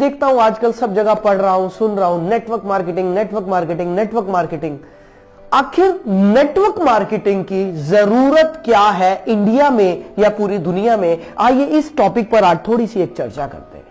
देखता हूं आजकल सब जगह पढ़ रहा हूं, सुन रहा हूं, network marketing, network marketing, network marketing. आखिर नेटवर्क मार्केटिंग की जरूरत क्या है इंडिया में या पूरी दुनिया में? आइए इस टॉपिक पर आज थोड़ी सी एक चर्चा करते हैं।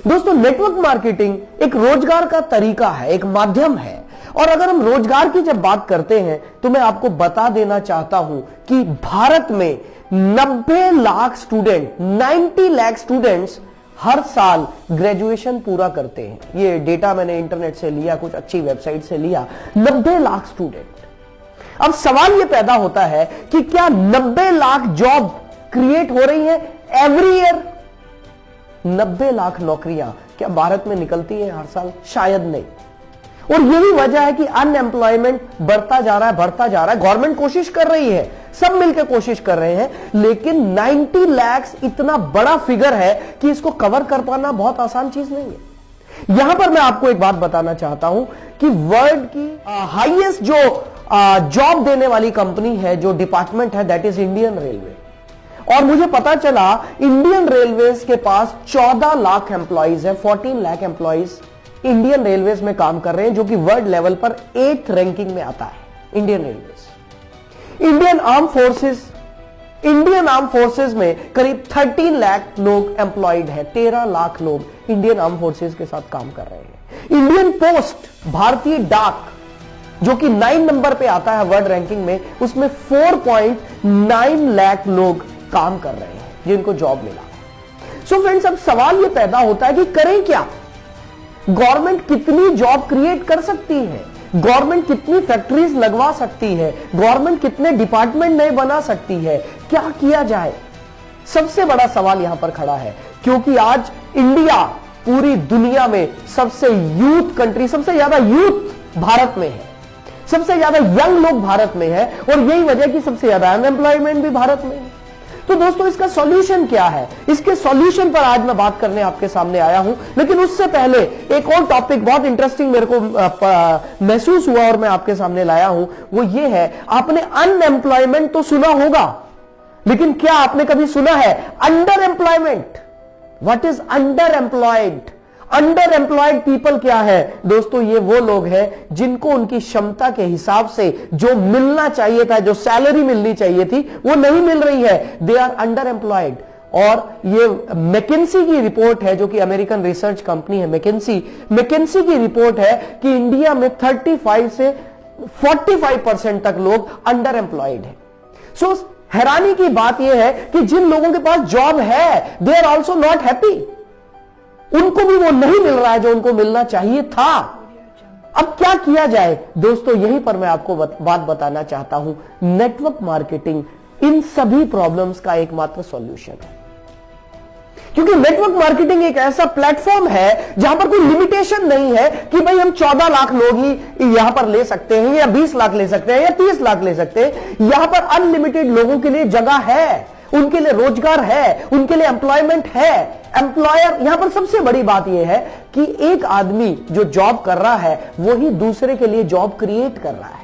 दोस्तों, नेटवर्क मार्केटिंग एक रोजगार का तरीका है, एक माध्यम है। और अगर हम रोजगार की जब बात करते हैं तो मैं आपको बता देना चाहता हूं कि भारत में 90 लाख स्टूडेंट, 90 लाख स्टूडेंट्स हर साल ग्रेजुएशन पूरा करते हैं। ये डेटा मैंने इंटरनेट से लिया, कुछ अच्छी वेबसाइट से लिया। 90 लाख स्टूडेंट। अब सवाल ये पैदा होता है कि क्या 90 लाख जॉब क्रिएट हो रही है एवरी ईयर? 90 लाख नौकरियां क्या भारत में निकलती है हर साल? शायद नहीं। और यही वजह है कि अनएम्प्लॉयमेंट बढ़ता जा रहा है, बढ़ता जा रहा है। गवर्नमेंट कोशिश कर रही है, सब मिलकर कोशिश कर रहे हैं, लेकिन 90 लाख इतना बड़ा फिगर है कि इसको कवर कर पाना बहुत आसान चीज नहीं है। यहां पर मैं आपको एक बात बताना चाहता हूं कि वर्ल्ड की हाईएस्ट जो जॉब देने वाली कंपनी है, जो डिपार्टमेंट है, दैट इज इंडियन रेलवे। और मुझे पता चला इंडियन रेलवेज के पास 14 लाख एम्प्लॉइज है, 14 लाख एम्प्लॉइज इंडियन रेलवेज में काम कर रहे हैं, जो कि वर्ल्ड लेवल पर 8th रैंकिंग में आता है। Indian railways, Indian arm forces में करीब 13 लाख लोग एम्प्लॉयड है। 13 लाख लोग इंडियन आर्म फोर्सेस के साथ काम कर रहे हैं। इंडियन पोस्ट, भारतीय डाक, जो कि 9 नंबर पे आता है वर्ल्ड रैंकिंग में, उसमें 4.9 लाख लोग काम कर रहे हैं जिनको जॉब मिला। सो फ्रेंड्स, अब सवाल यह पैदा होता है कि करें क्या? गवर्नमेंट कितनी जॉब क्रिएट कर सकती है? गवर्नमेंट कितनी फैक्ट्रीज लगवा सकती है? गवर्नमेंट कितने डिपार्टमेंट नए बना सकती है? क्या किया जाए? सबसे बड़ा सवाल यहां पर खड़ा है, क्योंकि आज इंडिया पूरी दुनिया में सबसे यूथ कंट्री, सबसे ज्यादा यूथ भारत में है, सबसे ज्यादा यंग लोग भारत में है, और यही वजह कि सबसे ज्यादा अनएम्प्लॉयमेंट भी भारत में है। तो दोस्तों, इसका सॉल्यूशन क्या है? इसके सॉल्यूशन पर आज मैं बात करने आपके सामने आया हूं। लेकिन उससे पहले एक और टॉपिक बहुत इंटरेस्टिंग मेरे को महसूस हुआ और मैं आपके सामने लाया हूं। वो ये है, आपने अनएम्प्लॉयमेंट तो सुना होगा, लेकिन क्या आपने कभी सुना है under employment? What is under employed? Under employed people क्या है? दोस्तों, ये वो लोग हैं जिनको उनकी क्षमता के हिसाब से जो मिलना चाहिए था, जो सैलरी मिलनी चाहिए थी, वो नहीं मिल रही है। They are underemployed. और ये मैकेंसी की रिपोर्ट है, जो कि अमेरिकन रिसर्च कंपनी है मैकेंसी की रिपोर्ट है कि इंडिया में 35 से 45% तक लोग अंडर एम्प्लॉयड है। सो हैरानी की बात यह है कि जिन लोगों के पास जॉब है, they are also not happy. उनको भी वो नहीं मिल रहा है जो उनको मिलना चाहिए था। अब क्या किया जाए? दोस्तों, यहीं पर मैं आपको बात बताना चाहता हूं। नेटवर्क मार्केटिंग इन सभी प्रॉब्लम्स का एकमात्र सॉल्यूशन है, क्योंकि नेटवर्क मार्केटिंग एक ऐसा प्लेटफॉर्म है जहां पर कोई लिमिटेशन नहीं है कि भाई हम 14 लाख लोग ही यहां पर ले सकते हैं, या 20 लाख ले सकते हैं, या 30 लाख ले सकते हैं। यहां पर अनलिमिटेड लोगों के लिए जगह है, उनके लिए रोजगार है, उनके लिए एम्प्लॉयमेंट है। एम्प्लॉयर, यहां पर सबसे बड़ी बात यह है कि एक आदमी जो जॉब कर रहा है, वही दूसरे के लिए जॉब क्रिएट कर रहा है।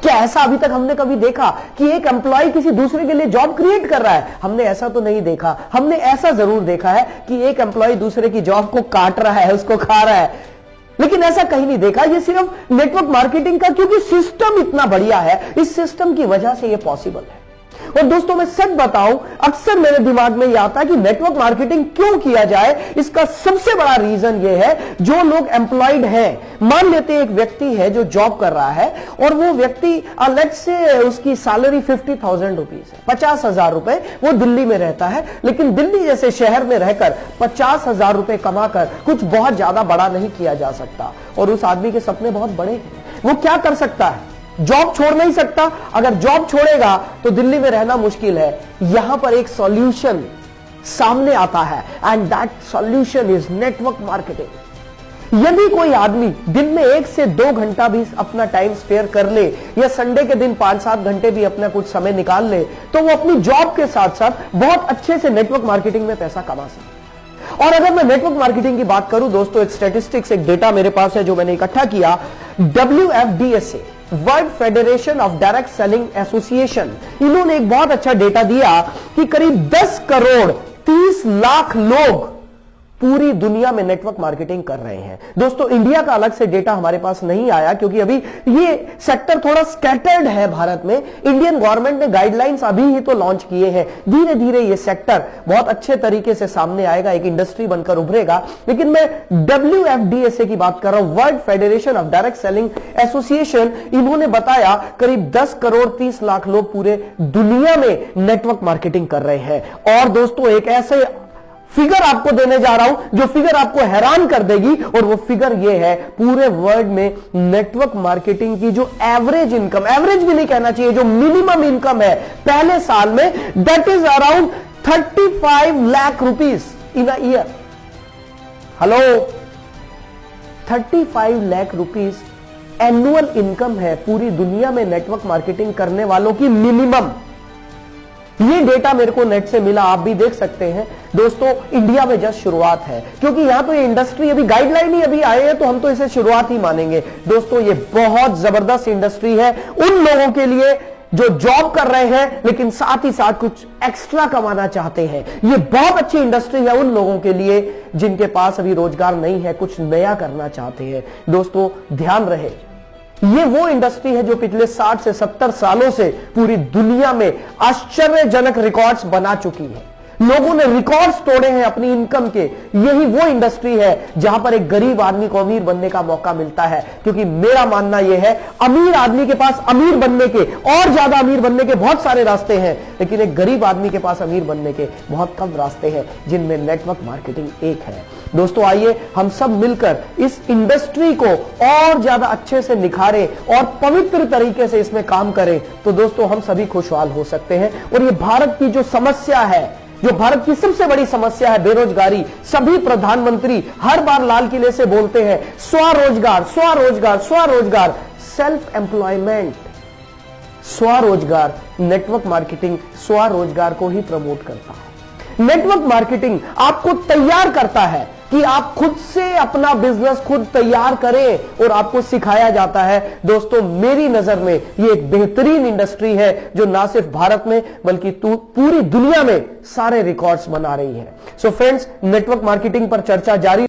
क्या ऐसा अभी तक हमने कभी देखा कि एक एम्प्लॉय किसी दूसरे के लिए जॉब क्रिएट कर रहा है? हमने ऐसा तो नहीं देखा। हमने ऐसा जरूर देखा है कि एक एम्प्लॉय दूसरे की जॉब को काट रहा है, उसको खा रहा है, लेकिन ऐसा कहीं नहीं देखा। ये सिर्फ नेटवर्क मार्केटिंग का, क्योंकि सिस्टम इतना बढ़िया है, इस सिस्टम की वजह से ये पॉसिबल है। और दोस्तों, मैं सच बताऊं, अक्सर मेरे दिमाग में यह आता है कि नेटवर्क मार्केटिंग क्यों किया जाए। इसका सबसे बड़ा रीजन यह है, जो लोग एम्प्लॉयड हैं, मान लेते हैं एक व्यक्ति है जो जॉब कर रहा है, और वो व्यक्ति लेट्स से उसकी सैलरी 50,000 रुपीज है, 50,000 रुपए। वो दिल्ली में रहता है, लेकिन दिल्ली जैसे शहर में रहकर 50,000 रुपए कमाकर कुछ बहुत ज्यादा बड़ा नहीं किया जा सकता। और उस आदमी के सपने बहुत बड़े हैं। वो क्या कर सकता है? जॉब छोड़ नहीं सकता। अगर जॉब छोड़ेगा तो दिल्ली में रहना मुश्किल है। यहां पर एक सॉल्यूशन सामने आता है, and that solution is network marketing. यदि कोई आदमी दिन में 1 से 2 घंटा भी अपना टाइम स्पेयर कर ले, या संडे के दिन 5-7 घंटे भी अपना कुछ समय निकाल ले, तो वो अपनी जॉब के साथ साथ बहुत अच्छे से नेटवर्क मार्केटिंग में पैसा कमा सकता है। और अगर मैं नेटवर्क मार्केटिंग की बात करूं दोस्तों, एक स्टैटिस्टिक्स, एक डेटा मेरे पास है जो मैंने इकट्ठा किया। WFDSA, world federation of direct selling association, इन्होंने एक बहुत अच्छा डेटा दिया कि करीब 10 करोड़ 30 लाख लोग पूरी दुनिया में नेटवर्क मार्केटिंग कर रहे हैं। दोस्तों इंडिया का अलग से डेटा हमारे पास नहीं आया क्योंकि अभी ये सेक्टर थोड़ा स्कैटर्ड है भारत में। इंडियन गवर्नमेंट ने गाइडलाइंस अभी ही तो लॉन्च किए हैं, धीरे धीरे ये सेक्टर बहुत अच्छे तरीके से सामने आएगा, एक इंडस्ट्री बनकर उभरेगा। लेकिन मैं WFDSA की बात कर रहा हूं, world federation of direct selling association, इन्होंने बताया करीब 10 करोड़ 30 लाख लोग पूरे दुनिया में नेटवर्क मार्केटिंग कर रहे हैं। और दोस्तों एक ऐसे फिगर आपको देने जा रहा हूं जो फिगर आपको हैरान कर देगी, और वो फिगर ये है, पूरे वर्ल्ड में नेटवर्क मार्केटिंग की जो एवरेज इनकम, एवरेज भी नहीं कहना चाहिए, जो मिनिमम इनकम है पहले साल में, that is around 35 lakh rupees in a year. Hello, 35 lakh rupees annual income है पूरी दुनिया में नेटवर्क मार्केटिंग करने वालों की मिनिमम। ये डेटा मेरे को नेट से मिला, आप भी देख सकते हैं। दोस्तों इंडिया में जस्ट शुरुआत है, क्योंकि यहां तो ये इंडस्ट्री अभी गाइडलाइन ही अभी आए हैं, तो हम तो इसे शुरुआत ही मानेंगे। दोस्तों ये बहुत जबरदस्त इंडस्ट्री है उन लोगों के लिए जो जॉब कर रहे हैं लेकिन साथ ही साथ कुछ एक्स्ट्रा कमाना चाहते हैं। ये बहुत अच्छी इंडस्ट्री है उन लोगों के लिए जिनके पास अभी रोजगार नहीं है, कुछ नया करना चाहते हैं। दोस्तों ध्यान रहे, ये वो इंडस्ट्री है जो पिछले 60 से 70 सालों से पूरी दुनिया में आश्चर्यजनक रिकॉर्ड्स बना चुकी है। लोगों ने रिकॉर्ड्स तोड़े हैं अपनी इनकम के। यही वो इंडस्ट्री है जहां पर एक गरीब आदमी को अमीर बनने का मौका मिलता है, क्योंकि मेरा मानना यह है अमीर आदमी के पास अमीर बनने के और ज्यादा अमीर बनने के बहुत सारे रास्ते हैं, लेकिन एक गरीब आदमी के पास अमीर बनने के बहुत कम रास्ते हैं, जिनमें नेटवर्क मार्केटिंग एक है। दोस्तों आइए हम सब मिलकर इस इंडस्ट्री को और ज्यादा अच्छे से निखारें और पवित्र तरीके से इसमें काम करें, तो दोस्तों हम सभी खुशहाल हो सकते हैं। और ये भारत की जो समस्या है, जो भारत की सबसे बड़ी समस्या है, बेरोजगारी, सभी प्रधानमंत्री हर बार लाल किले से बोलते हैं स्वरोजगार स्वरोजगार स्वरोजगार, सेल्फ एम्प्लॉयमेंट, स्वरोजगार। नेटवर्क मार्केटिंग स्वरोजगार को ही प्रमोट करता है। नेटवर्क मार्केटिंग आपको तैयार करता है कि आप खुद से अपना बिजनेस खुद तैयार करें, और आपको सिखाया जाता है। दोस्तों मेरी नजर में ये एक बेहतरीन इंडस्ट्री है जो ना सिर्फ भारत में बल्कि पूरी दुनिया में सारे रिकॉर्ड्स बना रही है। सो फ्रेंड्स, नेटवर्क मार्केटिंग पर चर्चा जारी